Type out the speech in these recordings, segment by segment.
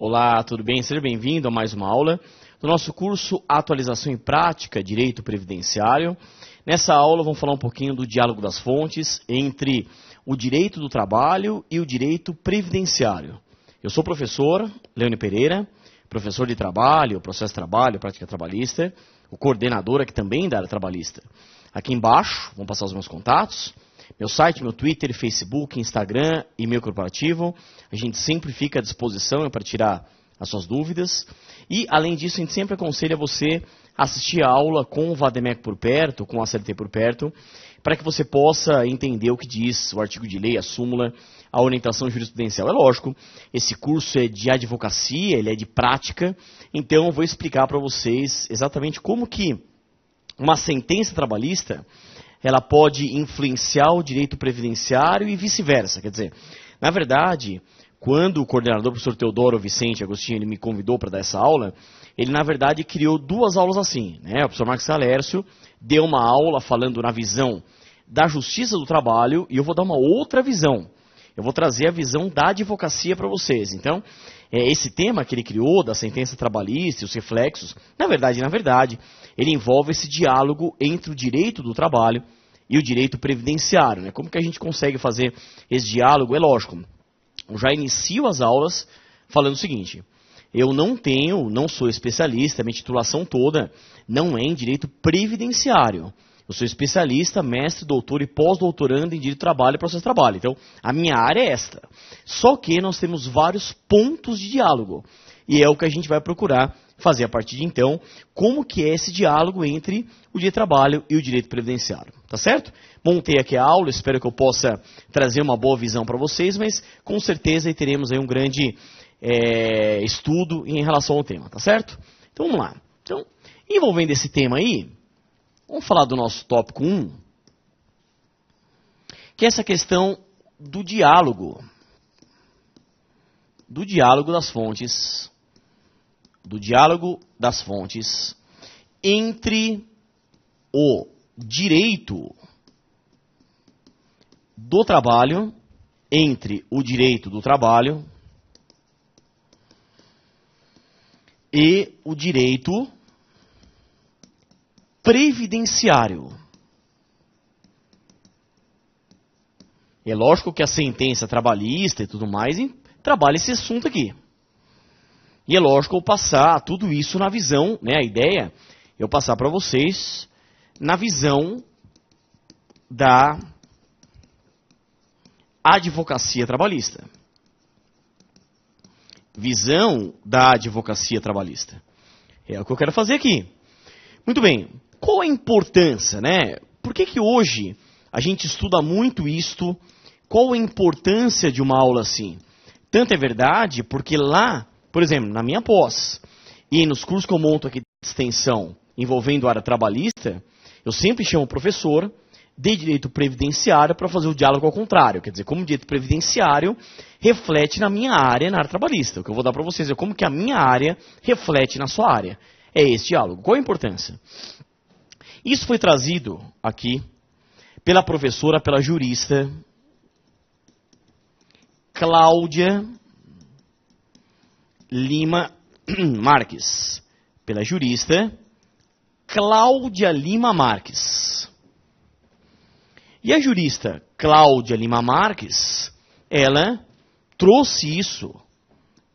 Olá, tudo bem? Seja bem-vindo a mais uma aula do nosso curso Atualização em Prática, Direito Previdenciário. Nessa aula vamos falar um pouquinho do diálogo das fontes entre o direito do trabalho e o direito previdenciário. Eu sou o professor Leone Pereira, professor de trabalho, processo de trabalho, prática trabalhista, o coordenador aqui também da área trabalhista. Aqui embaixo, vão passar os meus contatos, meu site, meu Twitter, Facebook, Instagram, e-mail corporativo. A gente sempre fica à disposição para tirar as suas dúvidas. E, além disso, a gente sempre aconselha você a assistir a aula com o Vademec por perto, com a CLT por perto, para que você possa entender o que diz o artigo de lei, a súmula, a orientação jurisprudencial. É lógico, esse curso é de advocacia, ele é de prática, então eu vou explicar para vocês exatamente como que uma sentença trabalhista ela pode influenciar o direito previdenciário e vice-versa. Quer dizer, na verdade, quando o coordenador, o professor Teodoro Vicente Agostinho, ele me convidou para dar essa aula, ele, na verdade, criou duas aulas assim, né? O professor Marcos Salércio deu uma aula falando na visão da justiça do trabalho e eu vou dar uma outra visão. Eu vou trazer a visão da advocacia para vocês. Então, esse tema que ele criou, da sentença trabalhista e os reflexos, na verdade, ele envolve esse diálogo entre o direito do trabalho e o direito previdenciário, né? Como que a gente consegue fazer esse diálogo? É lógico, eu já inicio as aulas falando o seguinte: eu não sou especialista, minha titulação toda não é em direito previdenciário. Eu sou especialista, mestre, doutor e pós-doutorando em direito do trabalho e processo de trabalho. Então, a minha área é esta. Só que nós temos vários pontos de diálogo. E é o que a gente vai procurar fazer a partir de então, como que é esse diálogo entre o direito do trabalho e o direito previdenciário. Tá certo? Montei aqui a aula, espero que eu possa trazer uma boa visão para vocês, mas com certeza teremos aí um grande estudo em relação ao tema, tá certo? Então vamos lá. Então, envolvendo esse tema aí, vamos falar do nosso tópico 1, que é essa questão do diálogo das fontes, entre o direito do trabalho, e o direito previdenciário. É lógico que a sentença trabalhista e tudo mais trabalha esse assunto aqui. E é lógico eu passar tudo isso na visão, né? A ideia é eu passar para vocês na visão da advocacia trabalhista. É o que eu quero fazer aqui. Muito bem. Qual a importância, né? Por que hoje a gente estuda muito isto? Qual a importância de uma aula assim? Tanto é verdade porque lá, por exemplo, na minha pós e nos cursos que eu monto aqui de extensão envolvendo a área trabalhista, eu sempre chamo o professor de direito previdenciário para fazer o diálogo ao contrário. Quer dizer, como o direito previdenciário reflete na minha área, na área trabalhista. O que eu vou dar para vocês é como que a minha área reflete na sua área. É esse diálogo. Qual a importância? Isso foi trazido aqui pela professora, pela jurista Cláudia Lima Marques. Pela jurista Cláudia Lima Marques. E a jurista Cláudia Lima Marques, ela trouxe isso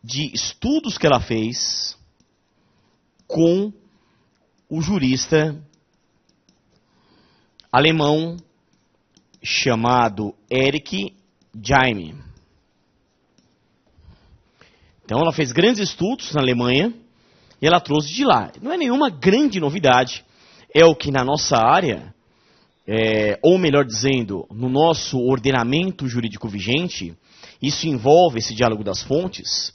de estudos que ela fez com o jurista alemão chamado Eric Jaime. Então ela fez grandes estudos na Alemanha e ela trouxe de lá. Não é nenhuma grande novidade, é o que na nossa área, ou melhor dizendo, no nosso ordenamento jurídico vigente, isso envolve esse diálogo das fontes,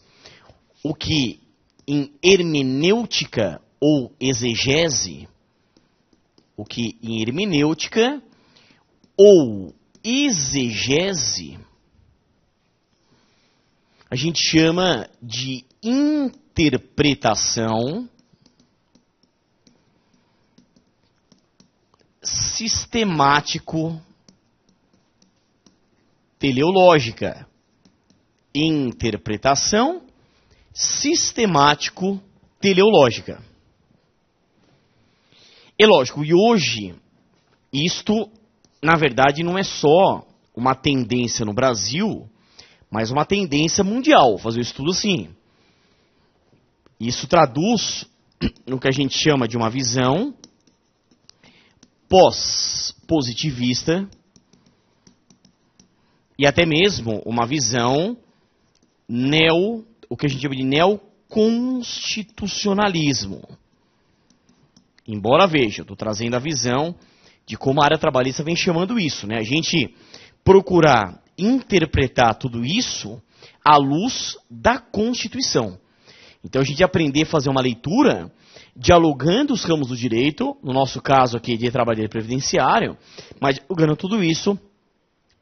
o que em hermenêutica ou exegese, a gente chama de interpretação sistemático-teleológica. Interpretação sistemático-teleológica. É lógico, e hoje, isto, na verdade, não é só uma tendência no Brasil, mas uma tendência mundial, fazer o estudo assim. Isso traduz no que a gente chama de uma visão pós-positivista e até mesmo uma visão o que a gente chama de neoconstitucionalismo. Embora, veja, eu estou trazendo a visão de como a área trabalhista vem chamando isso, né? A gente procurar interpretar tudo isso à luz da Constituição. Então a gente aprender a fazer uma leitura dialogando os ramos do direito, no nosso caso aqui de trabalho previdenciário, mas dialogando tudo isso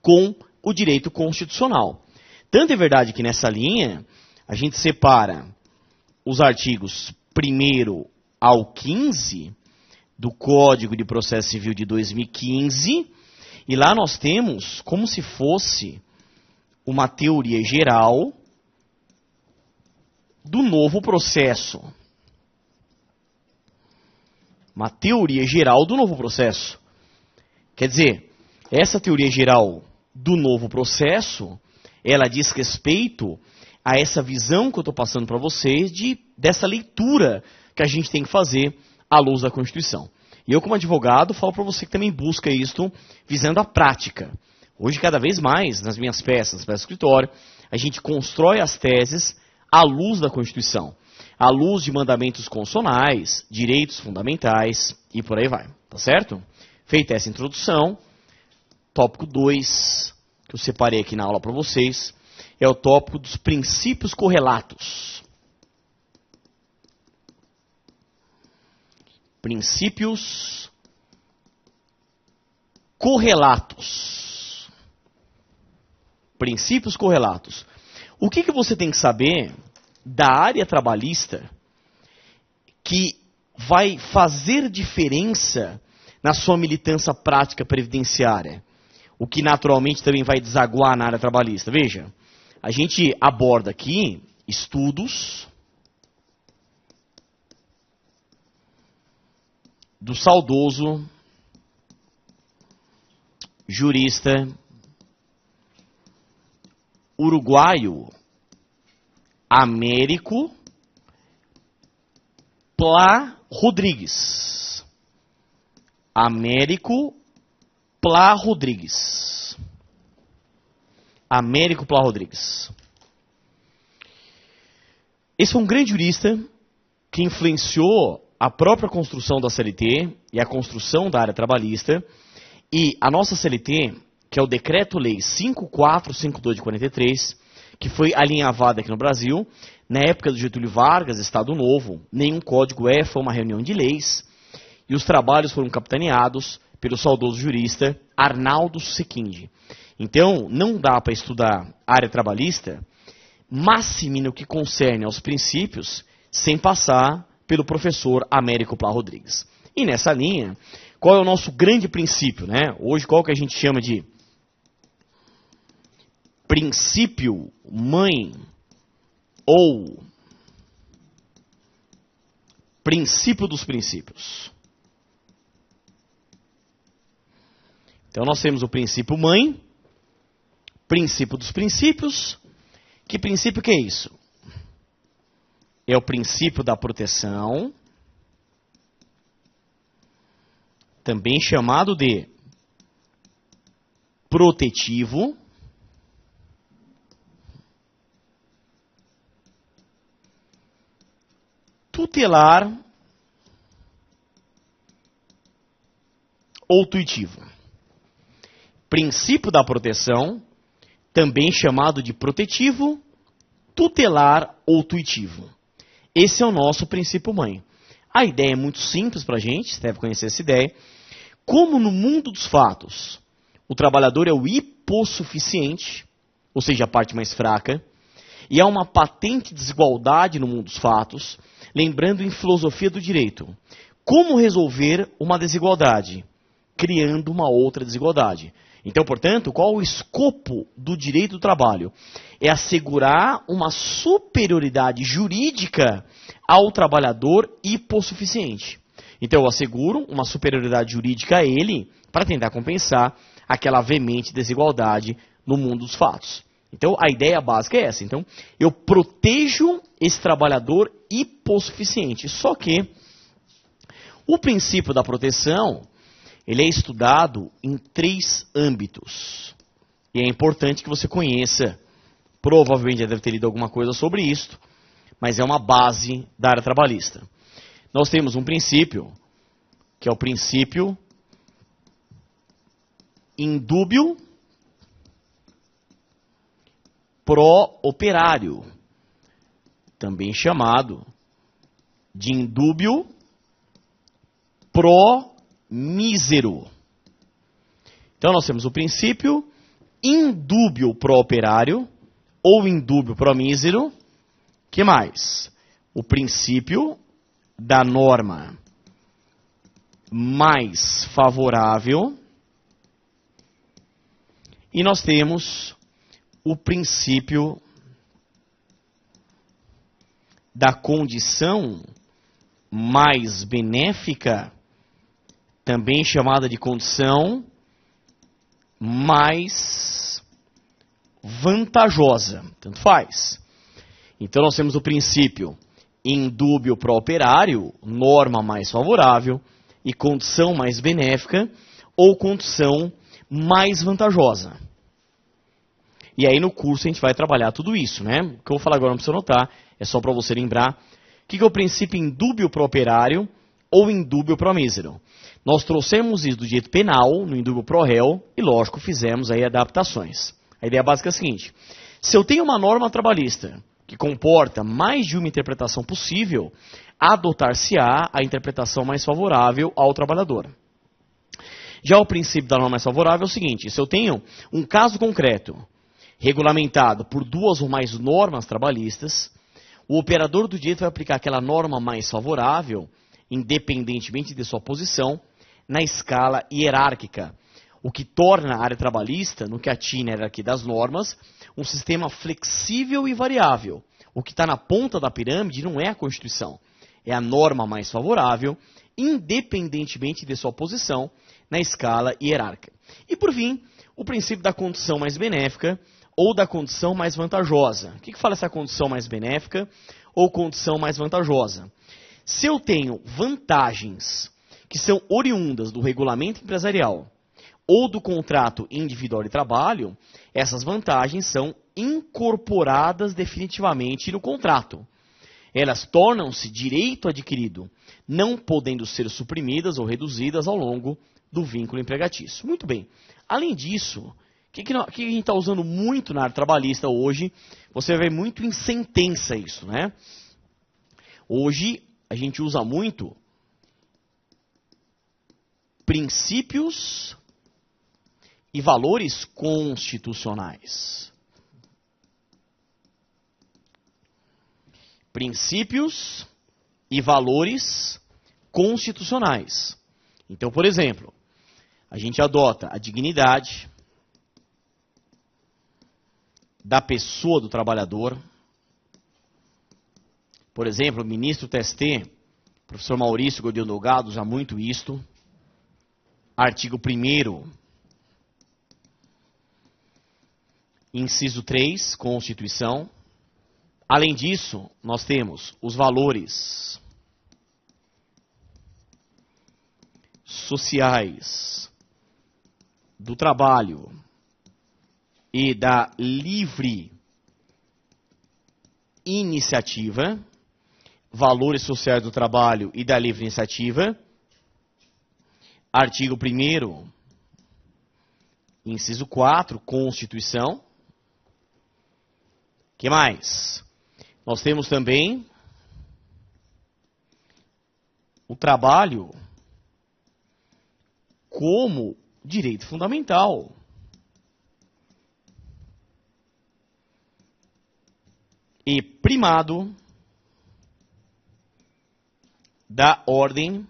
com o direito constitucional. Tanto é verdade que nessa linha a gente separa os artigos 1º ao 15 do Código de Processo Civil de 2015, e lá nós temos como se fosse uma teoria geral do novo processo. Uma teoria geral do novo processo. Quer dizer, essa teoria geral do novo processo, ela diz respeito a essa visão que eu estou passando para vocês dessa leitura que a gente tem que fazer à luz da Constituição. E eu, como advogado, falo para você que também busca isto visando a prática. Hoje, cada vez mais, nas minhas peças, no escritório, a gente constrói as teses à luz da Constituição, à luz de mandamentos constitucionais, direitos fundamentais e por aí vai. Tá certo? Feita essa introdução, tópico 2, que eu separei aqui na aula para vocês, é o tópico dos princípios correlatos. Princípios correlatos. Princípios correlatos. O que você tem que saber da área trabalhista que vai fazer diferença na sua militância prática previdenciária? O que naturalmente também vai desaguar na área trabalhista. Veja, a gente aborda aqui estudos do saudoso jurista uruguaio Américo Plá Rodrigues. Américo Plá Rodrigues. Américo Plá Rodrigues. Esse foi um grande jurista que influenciou a própria construção da CLT e a construção da área trabalhista. E a nossa CLT, que é o Decreto-Lei 5452 de 43, que foi alinhavada aqui no Brasil, na época do Getúlio Vargas, Estado Novo, nenhum código foi uma reunião de leis, e os trabalhos foram capitaneados pelo saudoso jurista Arnaldo Sequinde. Então, não dá para estudar área trabalhista, máxime no que concerne aos princípios, sem passar pelo professor Américo Plá Rodrigues. E nessa linha, qual é o nosso grande princípio, né? Hoje, qual que a gente chama de princípio mãe ou princípio dos princípios? Então, nós temos o princípio mãe, princípio dos princípios. Que princípio que é isso? É o princípio da proteção, também chamado de protetivo, tutelar ou tuitivo. Princípio da proteção, também chamado de protetivo, tutelar ou tuitivo. Esse é o nosso princípio mãe. A ideia é muito simples para a gente, você deve conhecer essa ideia. Como no mundo dos fatos, o trabalhador é o hipossuficiente, ou seja, a parte mais fraca, e há uma patente desigualdade no mundo dos fatos, lembrando em filosofia do direito. Como resolver uma desigualdade? criando uma outra desigualdade. Então, portanto, qual o escopo do direito do trabalho? É assegurar uma superioridade jurídica ao trabalhador hipossuficiente. Então, eu asseguro uma superioridade jurídica a ele para tentar compensar aquela veemente desigualdade no mundo dos fatos. Então, a ideia básica é essa. Então, eu protejo esse trabalhador hipossuficiente. Só que o princípio da proteção, ele é estudado em 3 âmbitos. E é importante que você conheça. Provavelmente já deve ter lido alguma coisa sobre isso, mas é uma base da área trabalhista. Nós temos um princípio, que é o princípio indúbio pro operário, também chamado de indúbio pro mísero. Então nós temos o princípio indúbio pro operário ou indúbio pro mísero. Que mais? O princípio da norma mais favorável. E nós temos o princípio da condição mais benéfica, também chamada de condição mais vantajosa. Tanto faz. Então nós temos o princípio indúbio pro operário, norma mais favorável, e condição mais benéfica, ou condição mais vantajosa. E aí no curso a gente vai trabalhar tudo isso, né? O que eu vou falar agora não precisa anotar, é só para você lembrar. O que é o princípio indúbio pro operário ou indúbio pro mísero? Nós trouxemos isso do direito penal, no indúbio pro réu, e lógico, fizemos aí adaptações. A ideia básica é a seguinte: se eu tenho uma norma trabalhista que comporta mais de uma interpretação possível, adotar-se-á a interpretação mais favorável ao trabalhador. Já o princípio da norma mais favorável é o seguinte: se eu tenho um caso concreto regulamentado por 2 ou mais normas trabalhistas, o operador do direito vai aplicar aquela norma mais favorável, independentemente de sua posição, na escala hierárquica, o que torna a área trabalhista, no que atinge a hierarquia das normas, um sistema flexível e variável. O que está na ponta da pirâmide não é a Constituição, é a norma mais favorável, independentemente de sua posição, na escala hierárquica. E por fim, o princípio da condição mais benéfica ou da condição mais vantajosa. O que fala essa condição mais benéfica ou condição mais vantajosa? Se eu tenho vantagens que são oriundas do regulamento empresarial ou do contrato individual de trabalho, essas vantagens são incorporadas definitivamente no contrato. Elas tornam-se direito adquirido, não podendo ser suprimidas ou reduzidas ao longo do vínculo empregatício. Muito bem. Além disso, o que a gente está usando muito na área trabalhista hoje? Você vê muito em sentença isso, né? Hoje a gente usa muito princípios e valores constitucionais. Princípios e valores constitucionais. Então, por exemplo, a gente adota a dignidade da pessoa do trabalhador. Por exemplo, o ministro do TST, professor Maurício Gordilho Delgado, usa muito isto. Artigo 1º, inciso 3, Constituição. Além disso, nós temos os valores sociais do trabalho e da livre iniciativa, valores sociais do trabalho e da livre iniciativa. Artigo 1º, inciso 4, Constituição. Que mais? Nós temos também o trabalho como direito fundamental. E primado da ordem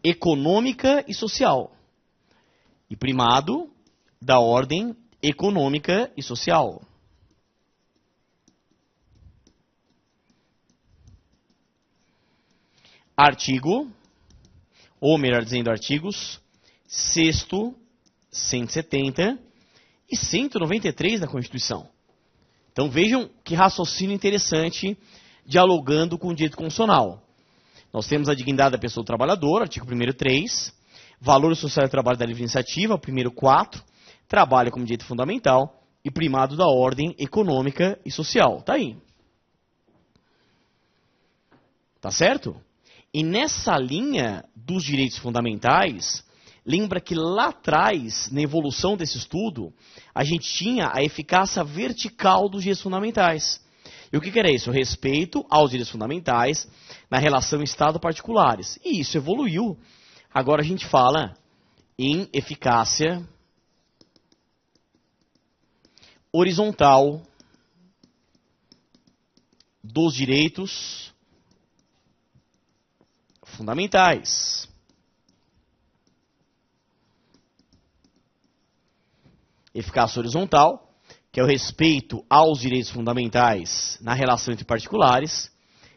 econômica e social. E primado da ordem econômica e social. Artigo, ou melhor dizendo, artigos 6º, 170 e 193 da Constituição. Então vejam que raciocínio interessante, dialogando com o direito constitucional. Nós temos a dignidade da pessoa do trabalhador, artigo 1º 3, valor social do trabalho da livre iniciativa, 1º 4, trabalho como direito fundamental e primado da ordem econômica e social. Tá aí. Tá certo? E nessa linha dos direitos fundamentais, lembra que lá atrás, na evolução desse estudo, a gente tinha a eficácia vertical dos direitos fundamentais. E o que era isso? O respeito aos direitos fundamentais na relação Estado-particulares. E isso evoluiu. Agora a gente fala em eficácia horizontal dos direitos fundamentais. Eficácia horizontal, que é o respeito aos direitos fundamentais na relação entre particulares,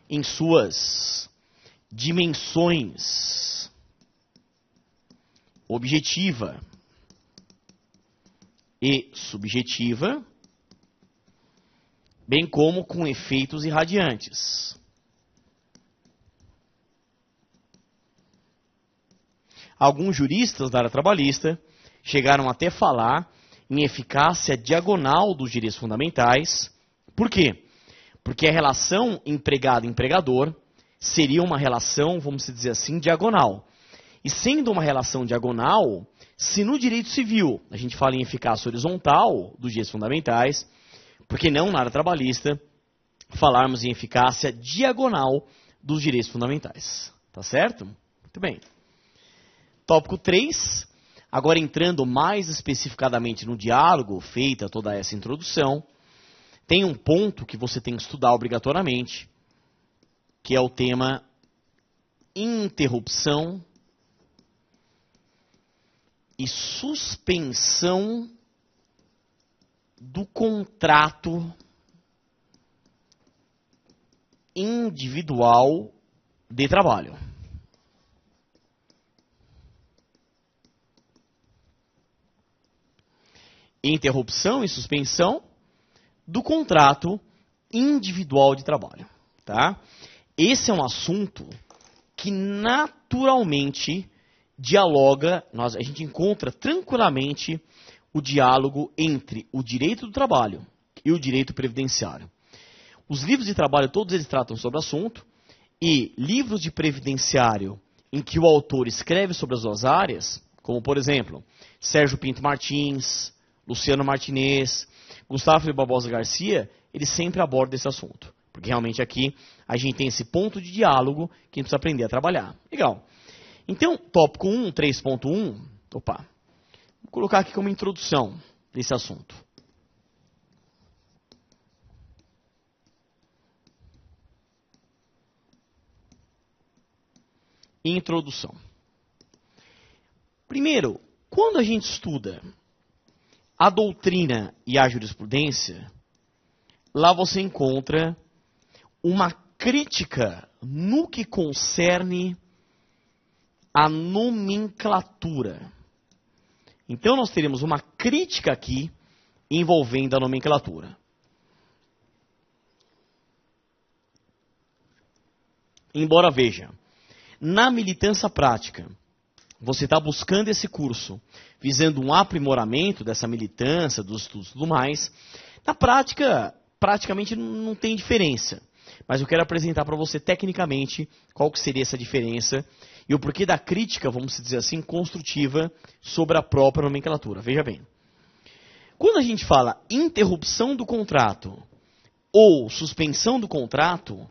em suas dimensões objetiva e subjetiva, bem como com efeitos irradiantes. Alguns juristas da área trabalhista chegaram até falar em eficácia diagonal dos direitos fundamentais. Por quê? Porque a relação empregado-empregador seria uma relação, vamos dizer assim, diagonal. E sendo uma relação diagonal, se no direito civil a gente fala em eficácia horizontal dos direitos fundamentais, por que não na área trabalhista falarmos em eficácia diagonal dos direitos fundamentais? Tá certo? Muito bem. Tópico 3, agora entrando mais especificadamente no diálogo, feita toda essa introdução, tem um ponto que você tem que estudar obrigatoriamente, que é o tema interrupção e suspensão do contrato individual de trabalho. Interrupção e suspensão do contrato individual de trabalho. Tá? Esse é um assunto que naturalmente dialoga, a gente encontra tranquilamente o diálogo entre o direito do trabalho e o direito previdenciário. Os livros de trabalho, todos eles tratam sobre o assunto, e livros de previdenciário em que o autor escreve sobre as duas áreas, como por exemplo, Sérgio Pinto Martins, Luciano Martinez, Gustavo Barbosa Garcia, eles sempre abordam esse assunto. Porque realmente aqui a gente tem esse ponto de diálogo que a gente precisa aprender a trabalhar. Legal. Então, tópico 1, 3.1, vou colocar aqui como introdução desse assunto. Introdução. Primeiro, quando a gente estuda a doutrina e a jurisprudência, lá você encontra uma crítica no que concerne a nomenclatura. Então nós teremos uma crítica aqui envolvendo a nomenclatura. Embora, veja, na militância prática, você está buscando esse curso visando um aprimoramento dessa militância, dos estudos e tudo mais. Na prática, praticamente não tem diferença. Mas eu quero apresentar para você tecnicamente qual que seria essa diferença e o porquê da crítica, vamos dizer assim, construtiva sobre a própria nomenclatura. Veja bem. Quando a gente fala interrupção do contrato ou suspensão do contrato,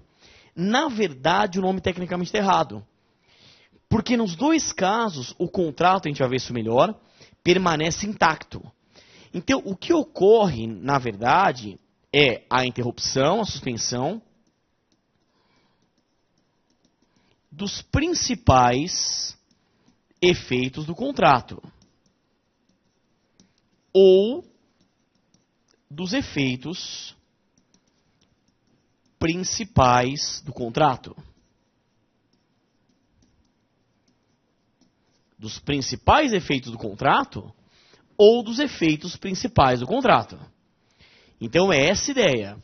na verdade o nome tecnicamente está errado. Porque nos dois casos, o contrato, a gente vai ver isso melhor, permanece intacto. Então, o que ocorre, na verdade, é a interrupção, a suspensão dos principais efeitos do contrato ou dos efeitos principais do contrato. Dos principais efeitos do contrato ou dos efeitos principais do contrato. Então é essa ideia.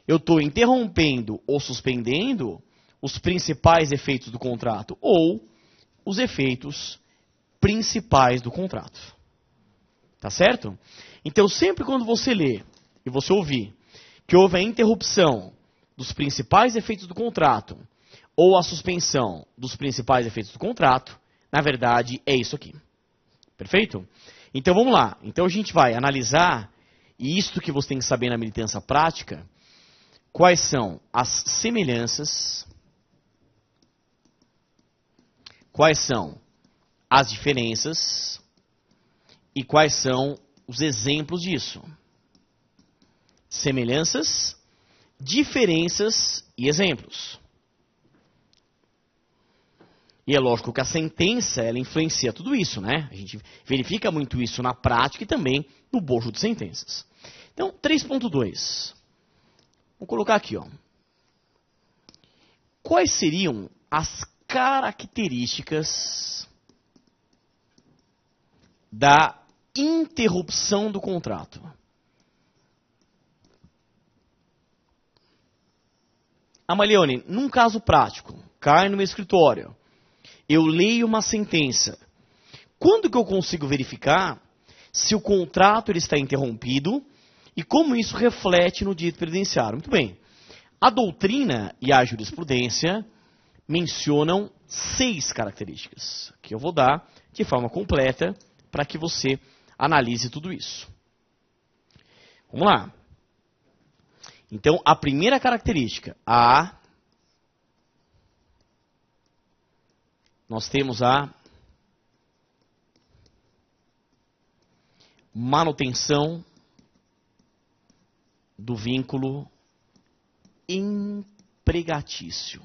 Eu estou interrompendo ou suspendendo os principais efeitos do contrato ou os efeitos principais do contrato. Tá certo? Então sempre quando você lê e você ouvir que houve a interrupção dos principais efeitos do contrato ou a suspensão dos principais efeitos do contrato, na verdade é isso aqui. Perfeito? Então vamos lá. Então a gente vai analisar, e isto que você tem que saber na militância prática, quais são as semelhanças, quais são as diferenças e quais são os exemplos disso. Semelhanças, diferenças e exemplos. E é lógico que a sentença, ela influencia tudo isso, né? A gente verifica muito isso na prática e também no bojo de sentenças. Então, 3.2. Vou colocar aqui, ó. Quais seriam as características da interrupção do contrato? Amalione, num caso prático, cai no meu escritório, eu leio uma sentença. Quando que eu consigo verificar se o contrato ele está interrompido e como isso reflete no direito previdenciário? Muito bem. A doutrina e a jurisprudência mencionam 6 características, que eu vou dar de forma completa para que você analise tudo isso. Vamos lá. Então, a primeira característica, nós temos a manutenção do vínculo empregatício.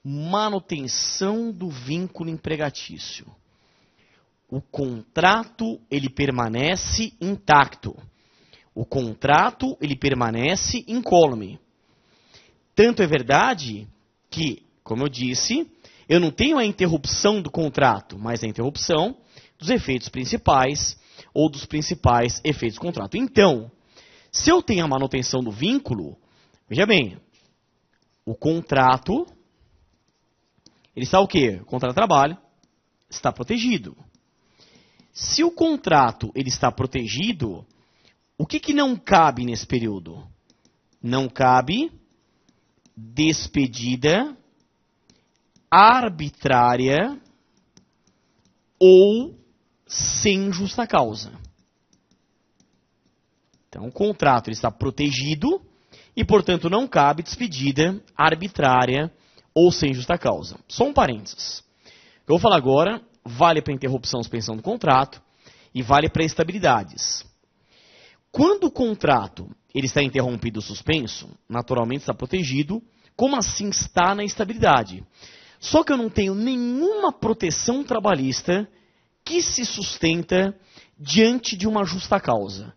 Manutenção do vínculo empregatício. O contrato, ele permanece intacto. O contrato, ele permanece incólume. Tanto é verdade que, como eu disse, eu não tenho a interrupção do contrato, mas a interrupção dos efeitos principais ou dos principais efeitos do contrato. Então, se eu tenho a manutenção do vínculo, veja bem, o contrato, ele está o quê? O contrato de trabalho está protegido. Se o contrato ele está protegido, o que não cabe nesse período? Não cabe despedida arbitrária ou sem justa causa. Então, o contrato ele está protegido e, portanto, não cabe despedida arbitrária ou sem justa causa. Só um parênteses. Eu vou falar agora, vale para interrupção ou suspensão do contrato e vale para estabilidades. Quando o contrato ele está interrompido ou suspenso, naturalmente está protegido, como assim está na estabilidade? Só que eu não tenho nenhuma proteção trabalhista que se sustenta diante de uma justa causa.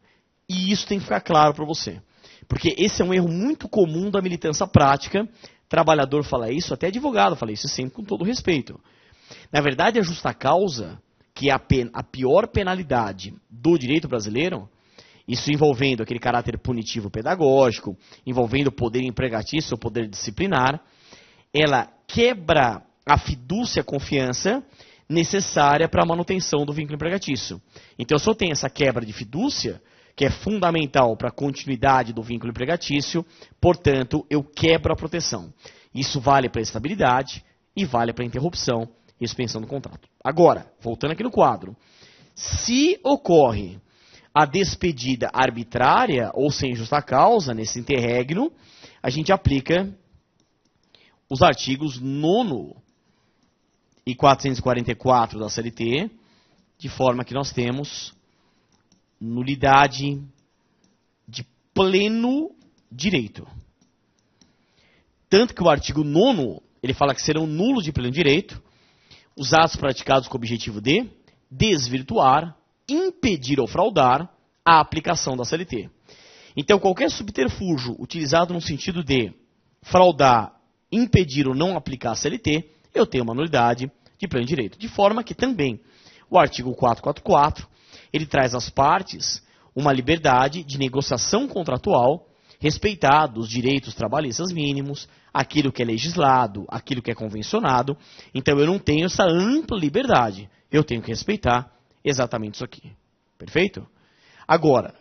E isso tem que ficar claro para você. Porque esse é um erro muito comum da militância prática. Trabalhador fala isso, até advogado fala isso, sempre com todo respeito. Na verdade, a justa causa, que é a pior penalidade do direito brasileiro, isso envolvendo aquele caráter punitivo pedagógico, envolvendo o poder empregatício, o poder disciplinar, ela quebra a fidúcia, a confiança necessária para a manutenção do vínculo empregatício. Então, se eu tenho essa quebra de fidúcia, que é fundamental para a continuidade do vínculo empregatício, portanto, eu quebro a proteção. Isso vale para a estabilidade e vale para a interrupção e suspensão do contrato. Agora, voltando aqui no quadro, se ocorre a despedida arbitrária ou sem justa causa, nesse interregno, a gente aplica os artigos 9º e 444 da CLT, de forma que nós temos nulidade de pleno direito. Tanto que o artigo 9º, ele fala que serão nulos de pleno direito os atos praticados com o objetivo de desvirtuar, impedir ou fraudar a aplicação da CLT. Então, qualquer subterfúgio utilizado no sentido de fraudar, impedir ou não aplicar a CLT, eu tenho uma nulidade de pleno direito. De forma que também o artigo 444, ele traz às partes uma liberdade de negociação contratual, respeitados os direitos trabalhistas mínimos, aquilo que é legislado, aquilo que é convencionado. Então eu não tenho essa ampla liberdade. Eu tenho que respeitar exatamente isso aqui. Perfeito? Agora,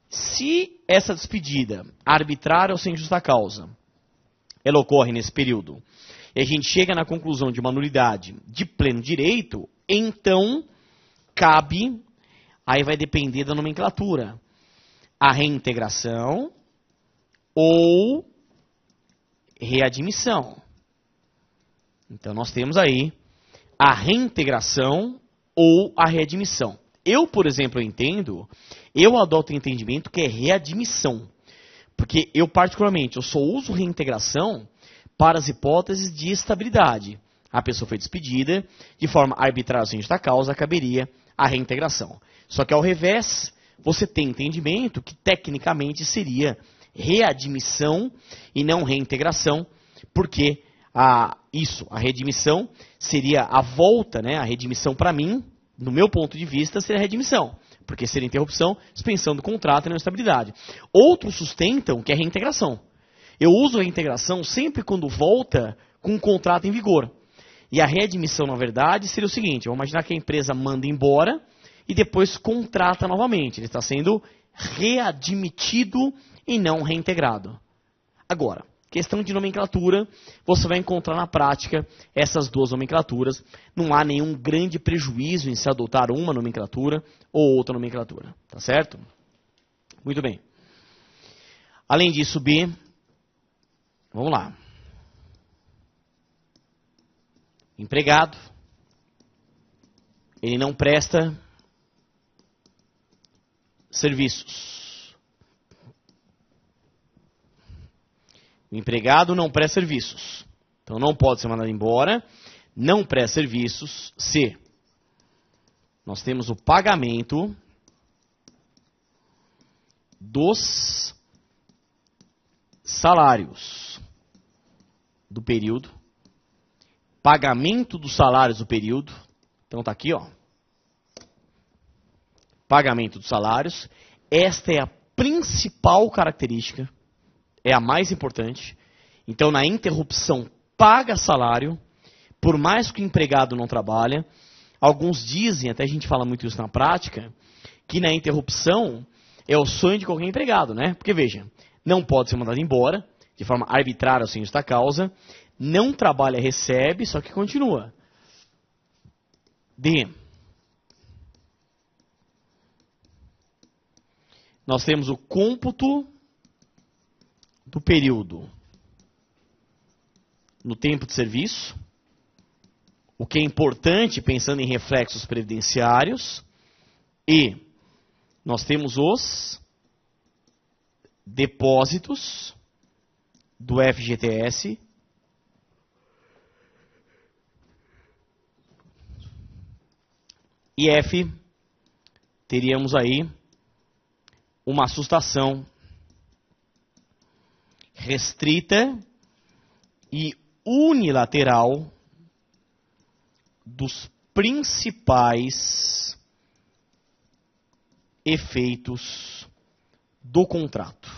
se essa despedida arbitrária ou sem justa causa, ela ocorre nesse período, e a gente chega na conclusão de uma nulidade de pleno direito, então cabe, aí vai depender da nomenclatura, a reintegração ou readmissão. Então nós temos aí a reintegração ou a readmissão. Eu, por exemplo, eu adoto o entendimento que é readmissão. Porque eu, particularmente, eu só uso reintegração para as hipóteses de estabilidade. A pessoa foi despedida, de forma arbitrária sem justa causa, caberia a reintegração. Só que ao revés, você tem entendimento que tecnicamente seria readmissão e não reintegração, porque a readmissão seria a volta, né? A readmissão para mim, no meu ponto de vista, seria a readmissão, porque seria interrupção, suspensão do contrato e não estabilidade. Outros sustentam que é reintegração. Eu uso a reintegração sempre quando volta com um contrato em vigor. E a readmissão, na verdade, seria o seguinte: vamos imaginar que a empresa manda embora e depois contrata novamente. Ele está sendo readmitido e não reintegrado. Agora, questão de nomenclatura, você vai encontrar na prática essas duas nomenclaturas. Não há nenhum grande prejuízo em se adotar uma nomenclatura ou outra nomenclatura. Tá certo? Muito bem. Além disso, B, vamos lá. Empregado, ele não presta serviços. O empregado não presta serviços. Então não pode ser mandado embora, não presta serviços. Se nós temos o pagamento dos salários do período, pagamento dos salários do período, então está aqui, ó, pagamento dos salários, esta é a principal característica, é a mais importante. Então na interrupção paga salário, por mais que o empregado não trabalhe. Alguns dizem, até a gente fala muito isso na prática, que na interrupção é o sonho de qualquer empregado, né? Porque veja, não pode ser mandado embora, de forma arbitrária ou sem justa causa, não trabalha, recebe, só que continua. D. Nós temos o cômputo do período no tempo de serviço, o que é importante pensando em reflexos previdenciários, e nós temos os depósitos do FGTS e F, teríamos aí uma assustação restrita e unilateral dos principais efeitos do contrato.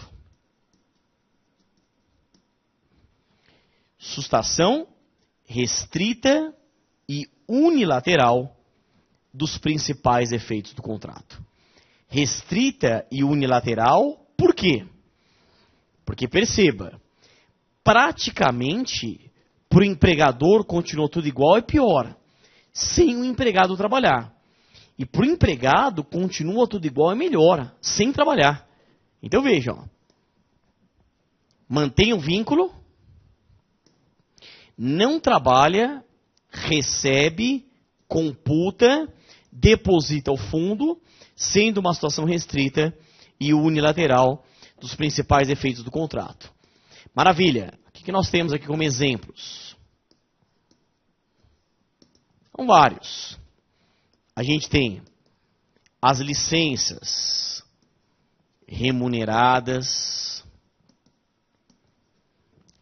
Sustação restrita e unilateral dos principais efeitos do contrato. Restrita e unilateral, por quê? Porque, perceba, praticamente, para o empregador continuou tudo igual e pior, sem o empregado trabalhar. E para o empregado continua tudo igual e melhor, sem trabalhar. Então vejam, mantém o vínculo, não trabalha, recebe, computa, deposita ao fundo, sendo uma situação restrita e unilateral dos principais efeitos do contrato. Maravilha! O que nós temos aqui como exemplos? São vários. A gente tem as licenças remuneradas.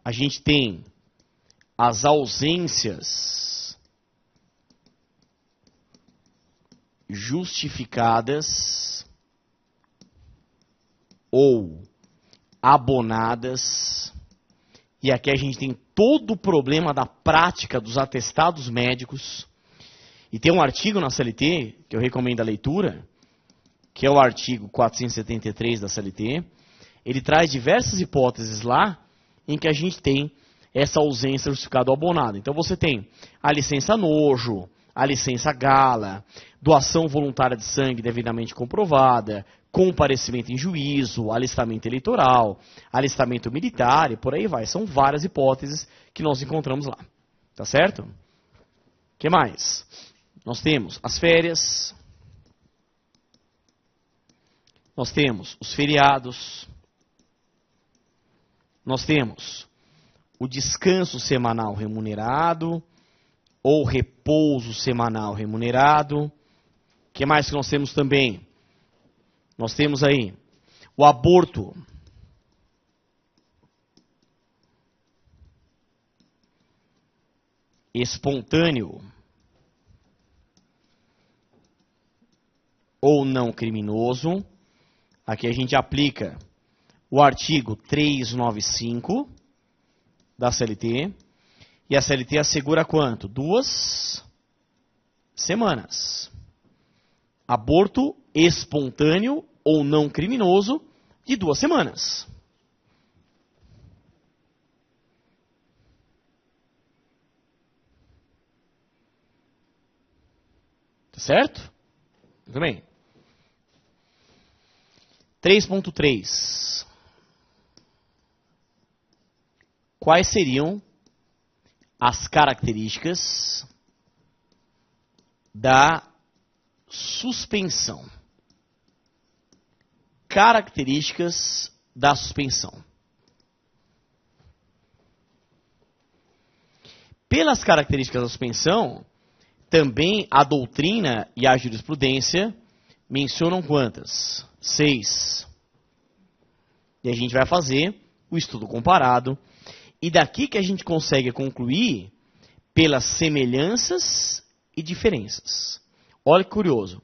A gente tem as ausências justificadas ou abonadas. E aqui a gente tem todo o problema da prática dos atestados médicos. E tem um artigo na CLT, que eu recomendo a leitura, que é o artigo 473 da CLT. Ele traz diversas hipóteses lá em que a gente tem essa ausência justificada ou abonada. Então você tem a licença nojo, a licença gala, doação voluntária de sangue devidamente comprovada, comparecimento em juízo, alistamento eleitoral, alistamento militar e por aí vai. São várias hipóteses que nós encontramos lá. Tá certo? O que mais? Nós temos as férias, nós temos os feriados, nós temos o descanso semanal remunerado ou repouso semanal remunerado. O que mais que nós temos também? Nós temos aí o aborto espontâneo ou não criminoso. Aqui a gente aplica o artigo 395 da CLT. E a CLT assegura quanto? 2 semanas. Aborto espontâneo ou não criminoso de 2 semanas. Tá certo? Muito bem. 3.3. Quais seriam as características da suspensão? Características da suspensão. Pelas características da suspensão, também a doutrina e a jurisprudência mencionam quantas? 6. E a gente vai fazer o estudo comparado. E daqui que a gente consegue concluir pelas semelhanças e diferenças. Olha que curioso.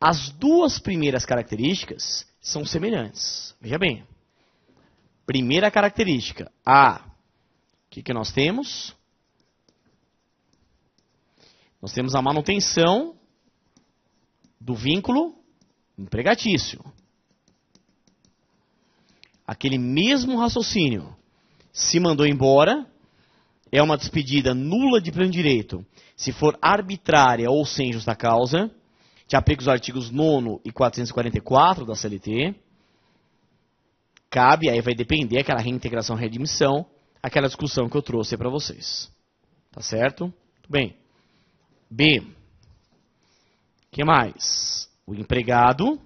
As 2 primeiras características são semelhantes. Veja bem. Primeira característica, A. O que nós temos? Nós temos a manutenção do vínculo empregatício. Aquele mesmo raciocínio. Se mandou embora, é uma despedida nula de pleno direito. Se for arbitrária ou sem justa causa, te aplica os artigos 9º e 444 da CLT. Cabe, aí vai depender aquela reintegração, readmissão, aquela discussão que eu trouxe para vocês. Tá certo? Muito bem. B. O que mais? O empregado,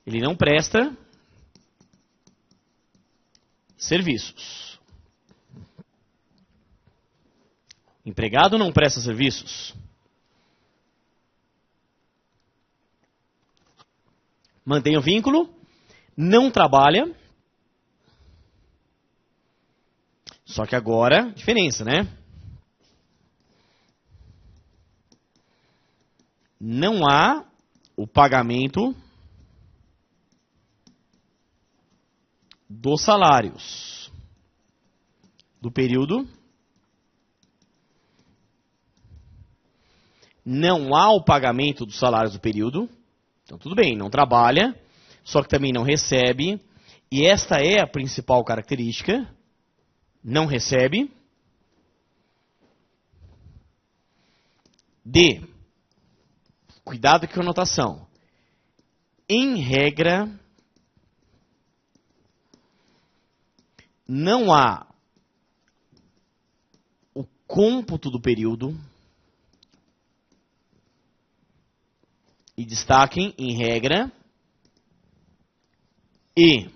ele não presta serviços. O empregado não presta serviços. Mantém o vínculo, não trabalha. Só que agora, diferença, né? Não há o pagamento dos salários do período. Não há o pagamento dos salários do período. Então, tudo bem, não trabalha, só que também não recebe. E esta é a principal característica. Não recebe. D. Cuidado com a anotação. Em regra, não há o cômputo do período. E destaquem, em regra, e,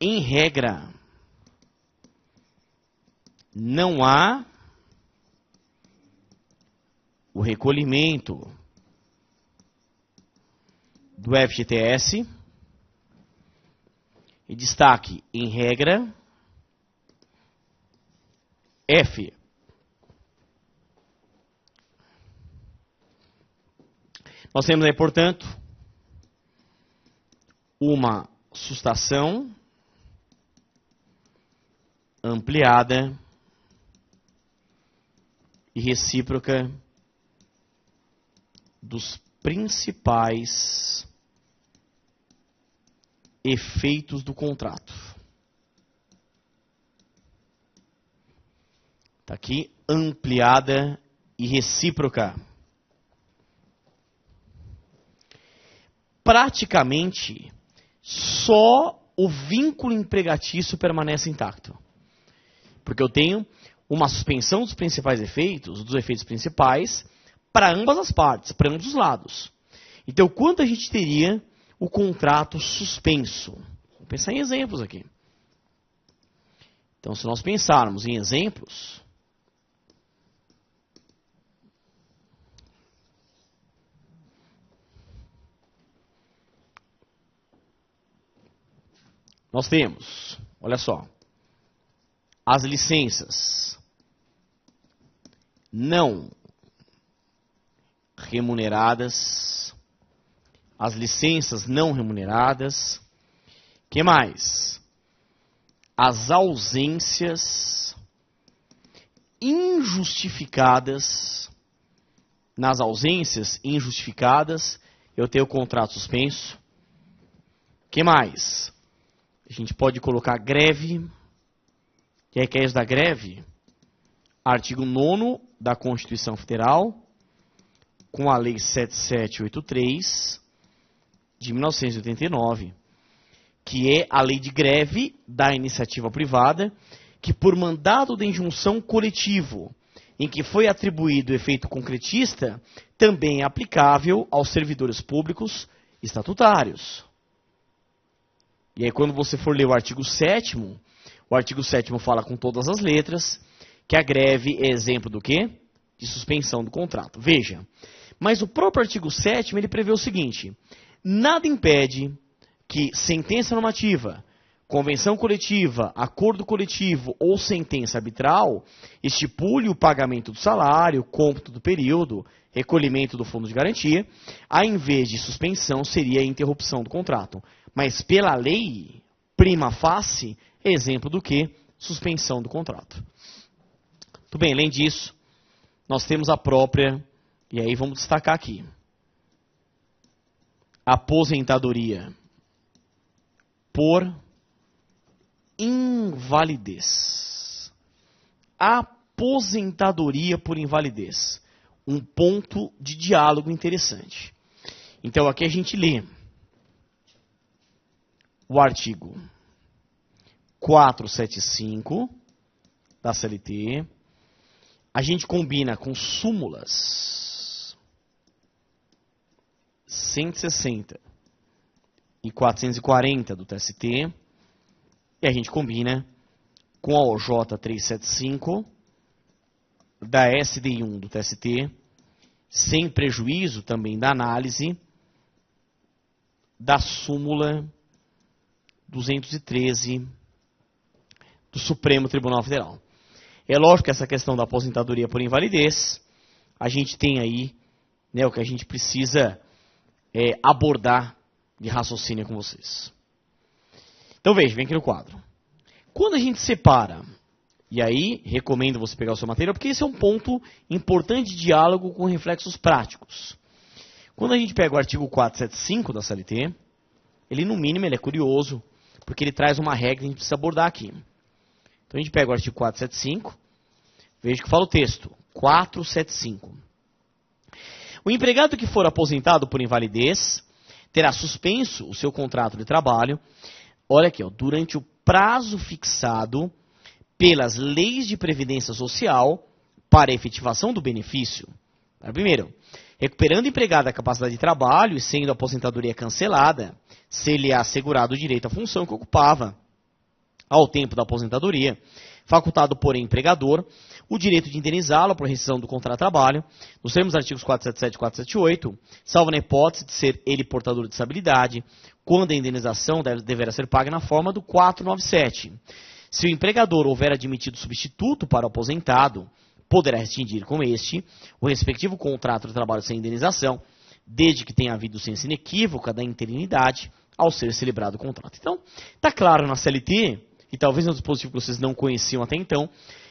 em regra, não há o recolhimento do FGTS, e destaque em regra F. Nós temos aí, portanto, uma sustação ampliada e recíproca dos principais efeitos do contrato. Está aqui, ampliada e recíproca. Praticamente, só o vínculo empregatício permanece intacto. Porque eu tenho uma suspensão dos principais efeitos, dos efeitos principais, para ambas as partes, para ambos os lados. Então, quanto a gente teria o contrato suspenso? Vamos pensar em exemplos aqui. Então, se nós pensarmos em exemplos, nós temos, olha só, as licenças não remuneradas, as licenças não remuneradas, que mais? As ausências injustificadas. Nas ausências injustificadas, eu tenho o contrato suspenso. Que mais? A gente pode colocar greve. Que é que é isso da greve? Artigo 9º da Constituição Federal, com a Lei 7783 de 1989, que é a lei de greve da iniciativa privada, que por mandado de injunção coletivo, em que foi atribuído efeito concretista, também é aplicável aos servidores públicos estatutários. E aí quando você for ler o artigo 7º, o artigo 7º fala com todas as letras que a greve é exemplo do quê? De suspensão do contrato. Veja, mas o próprio artigo 7º ele prevê o seguinte: nada impede que sentença normativa, convenção coletiva, acordo coletivo ou sentença arbitral estipule o pagamento do salário, cômputo do período, recolhimento do fundo de garantia, a em vez de suspensão seria a interrupção do contrato. Mas pela lei, prima facie, exemplo do que? Suspensão do contrato. Muito bem, além disso, nós temos a própria, e aí vamos destacar aqui, aposentadoria por invalidez. Aposentadoria por invalidez. Um ponto de diálogo interessante. Então aqui a gente lê o artigo 475 da CLT. A gente combina com súmulas 160 e 440 do TST. E a gente combina com a OJ 375 da SDI1 do TST, sem prejuízo também da análise da súmula 213 do Supremo Tribunal Federal. É lógico que essa questão da aposentadoria por invalidez, a gente tem aí, né, o que a gente precisa abordar de raciocínio com vocês. Então veja, vem aqui no quadro. Quando a gente separa, e aí recomendo você pegar o seu material, porque esse é um ponto importante de diálogo com reflexos práticos. Quando a gente pega o artigo 475 da CLT, ele no mínimo ele é curioso, porque ele traz uma regra que a gente precisa abordar aqui. Então a gente pega o artigo 475, veja que fala o texto, 475. O empregado que for aposentado por invalidez terá suspenso o seu contrato de trabalho, olha aqui, ó, durante o prazo fixado pelas leis de previdência social para a efetivação do benefício. Primeiro, recuperando o empregado a capacidade de trabalho e sendo a aposentadoria cancelada, se lhe é assegurado o direito à função que ocupava ao tempo da aposentadoria, facultado por empregador o direito de indenizá-lo por rescisão do contrato de trabalho, nos termos dos artigos 477 e 478, salvo na hipótese de ser ele portador de estabilidade, quando a indenização deverá ser paga na forma do 497. Se o empregador houver admitido substituto para o aposentado, poderá rescindir com este o respectivo contrato de trabalho sem indenização, desde que tenha havido ciência inequívoca da interinidade ao ser celebrado o contrato. Então, está claro na CLT, e talvez no dispositivo que vocês não conheciam até então,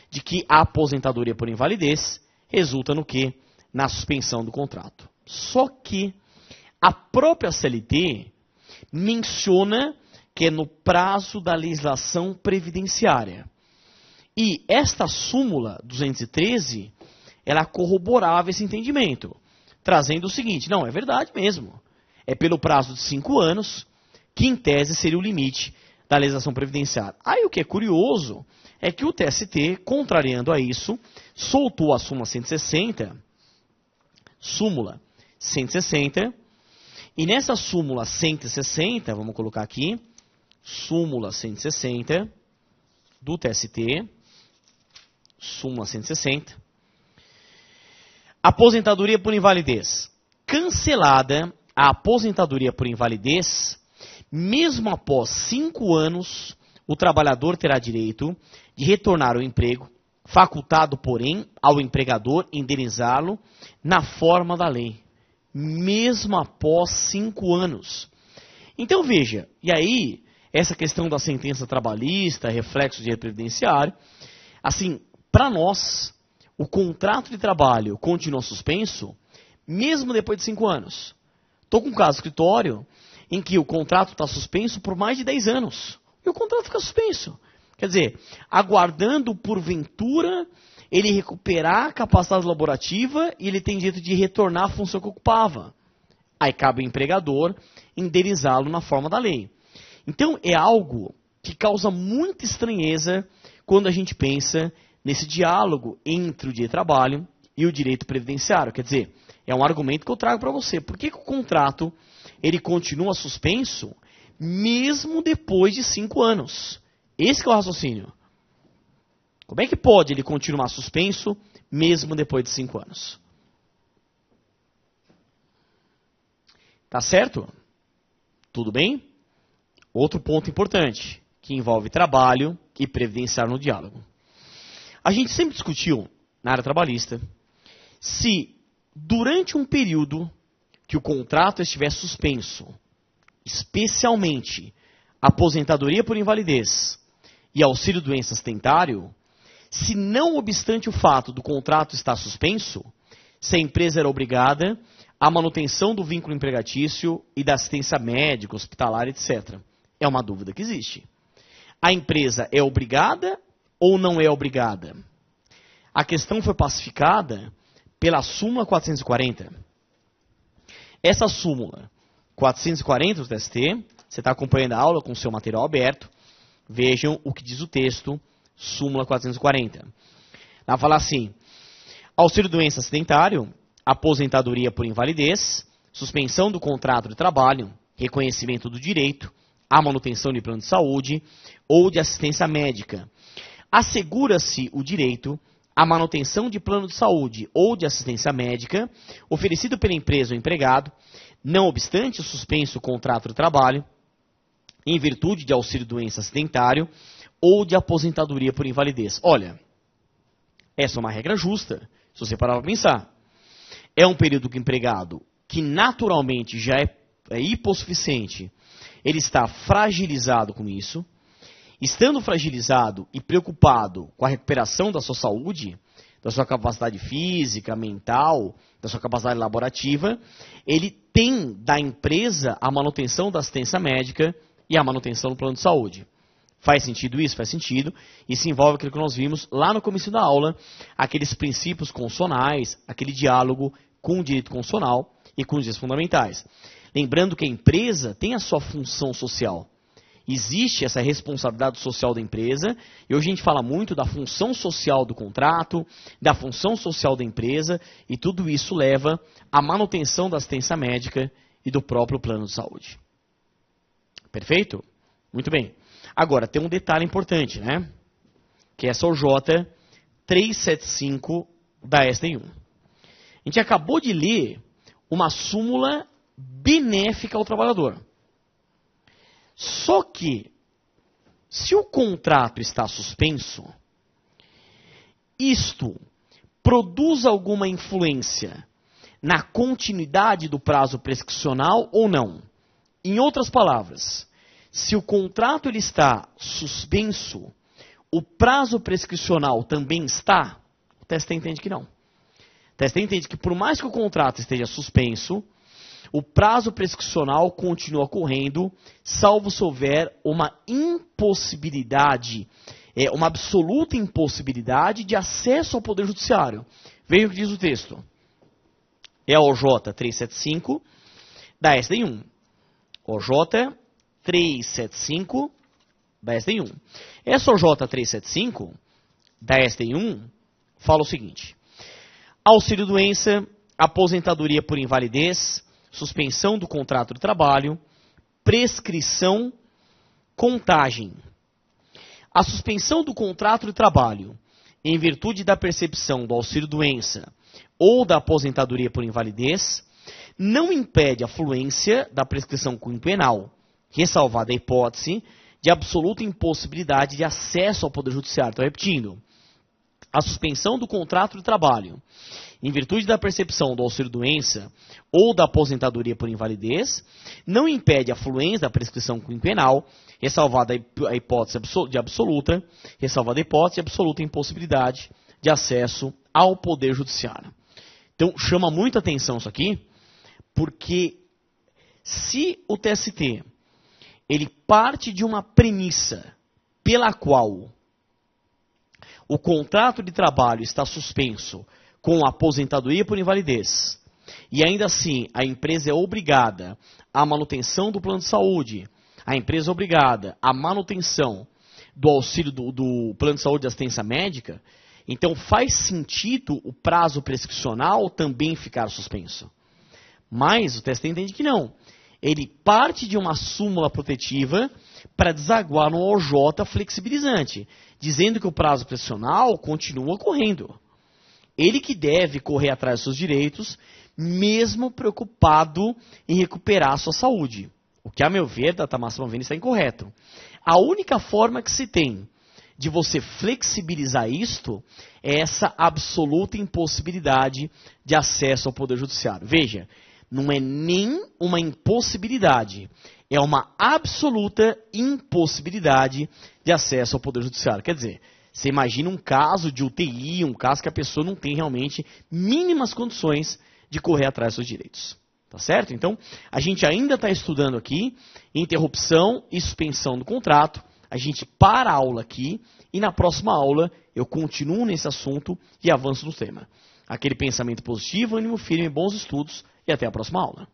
de que a aposentadoria por invalidez resulta no quê? Na suspensão do contrato. Só que a própria CLT menciona que é no prazo da legislação previdenciária. E esta súmula 213, ela corroborava esse entendimento, trazendo o seguinte, não, é verdade mesmo, é pelo prazo de 5 anos, que em tese seria o limite da legislação previdenciária. Aí o que é curioso é que o TST, contrariando a isso, soltou a súmula 160, e nessa súmula 160, vamos colocar aqui, súmula 160 do TST, súmula 160, aposentadoria por invalidez. Cancelada a aposentadoria por invalidez, mesmo após 5 anos, o trabalhador terá direito de retornar ao emprego, facultado, porém, ao empregador indenizá-lo na forma da lei, mesmo após 5 anos. Então, veja, e aí, essa questão da sentença trabalhista, reflexo de direito previdenciário, assim, para nós, o contrato de trabalho continua suspenso, mesmo depois de 5 anos. Estou com um caso de escritório em que o contrato está suspenso por mais de 10 anos. E o contrato fica suspenso. Quer dizer, aguardando porventura ele recuperar a capacidade laborativa e ele tem direito de retornar à função que ocupava. Aí cabe ao empregador indenizá-lo na forma da lei. Então é algo que causa muita estranheza quando a gente pensa nesse diálogo entre o direito do trabalho e o direito previdenciário. Quer dizer, é um argumento que eu trago para você. Por que o contrato ele continua suspenso mesmo depois de 5 anos? Esse que é o raciocínio. Como é que pode ele continuar suspenso mesmo depois de 5 anos? Tá certo? Tudo bem? Outro ponto importante, que envolve trabalho e previdenciário no diálogo. A gente sempre discutiu, na área trabalhista, se durante um período que o contrato estiver suspenso, especialmente aposentadoria por invalidez e auxílio-doença assistentário, se não obstante o fato do contrato estar suspenso, se a empresa era obrigada à manutenção do vínculo empregatício e da assistência médica, hospitalar, etc. É uma dúvida que existe. A empresa é obrigada ou não é obrigada? A questão foi pacificada pela súmula 440. Essa súmula 440 do TST, você está acompanhando a aula com o seu material aberto, vejam o que diz o texto, súmula 440. Ela fala assim, auxílio-doença acidentário, aposentadoria por invalidez, suspensão do contrato de trabalho, reconhecimento do direito, à manutenção de plano de saúde ou de assistência médica. Assegura-se o direito à manutenção de plano de saúde ou de assistência médica oferecido pela empresa ou empregado, não obstante o suspenso contrato de trabalho, em virtude de auxílio-doença acidentário ou de aposentadoria por invalidez. Olha, essa é uma regra justa, se você parar para pensar. É um período que o empregado, que naturalmente já é hipossuficiente, ele está fragilizado com isso. Estando fragilizado e preocupado com a recuperação da sua saúde, da sua capacidade física, mental, da sua capacidade laborativa, ele tem da empresa a manutenção da assistência médica e a manutenção do plano de saúde. Faz sentido isso? Faz sentido. Isso envolve aquilo que nós vimos lá no começo da aula, aqueles princípios constitucionais, aquele diálogo com o direito constitucional e com os direitos fundamentais. Lembrando que a empresa tem a sua função social. Existe essa responsabilidade social da empresa, e hoje a gente fala muito da função social do contrato, da função social da empresa, e tudo isso leva à manutenção da assistência médica e do próprio plano de saúde. Perfeito? Muito bem. Agora, tem um detalhe importante, né? que é essa OJ 375 da STN1. A gente acabou de ler uma súmula benéfica ao trabalhador. Só que, se o contrato está suspenso, isto produz alguma influência na continuidade do prazo prescricional ou não? Em outras palavras, se o contrato ele está suspenso, o prazo prescricional também está? O TST entende que não. O TST entende que por mais que o contrato esteja suspenso, o prazo prescricional continua correndo, salvo se houver uma impossibilidade, uma absoluta impossibilidade de acesso ao Poder Judiciário. Veja o que diz o texto. É a OJ 375 da STN1. OJ 375 da STN1. Essa OJ 375 da STN1 fala o seguinte: auxílio-doença, aposentadoria por invalidez, suspensão do contrato de trabalho, prescrição, contagem. A suspensão do contrato de trabalho, em virtude da percepção do auxílio-doença ou da aposentadoria por invalidez, não impede a fluência da prescrição quinquenal, ressalvada a hipótese de absoluta impossibilidade de acesso ao Poder Judiciário. Estou repetindo. A suspensão do contrato de trabalho, em virtude da percepção do auxílio-doença ou da aposentadoria por invalidez, não impede a fluência da prescrição quinquenal, ressalvada a hipótese de absoluta, ressalvada a hipótese de absoluta impossibilidade de acesso ao Poder Judiciário. Então, chama muita atenção isso aqui, porque se o TST ele parte de uma premissa pela qual o contrato de trabalho está suspenso com aposentadoria por invalidez, e ainda assim a empresa é obrigada à manutenção do plano de saúde, a empresa é obrigada à manutenção do auxílio do plano de saúde e assistência médica, então faz sentido o prazo prescricional também ficar suspenso. Mas o TST entende que não. Ele parte de uma súmula protetiva para desaguar no OJ flexibilizante, dizendo que o prazo prescricional continua correndo. Ele que deve correr atrás dos seus direitos, mesmo preocupado em recuperar a sua saúde. O que, a meu ver, da máxima vênia está incorreto. A única forma que se tem de você flexibilizar isto é essa absoluta impossibilidade de acesso ao Poder Judiciário. Veja, não é nem uma impossibilidade, é uma absoluta impossibilidade de acesso ao Poder Judiciário. Quer dizer, você imagina um caso de UTI, um caso que a pessoa não tem realmente mínimas condições de correr atrás dos seus direitos. Tá certo? Então, a gente ainda está estudando aqui interrupção e suspensão do contrato. A gente para a aula aqui e na próxima aula eu continuo nesse assunto e avanço no tema. Aquele pensamento positivo, ânimo firme, bons estudos e até a próxima aula.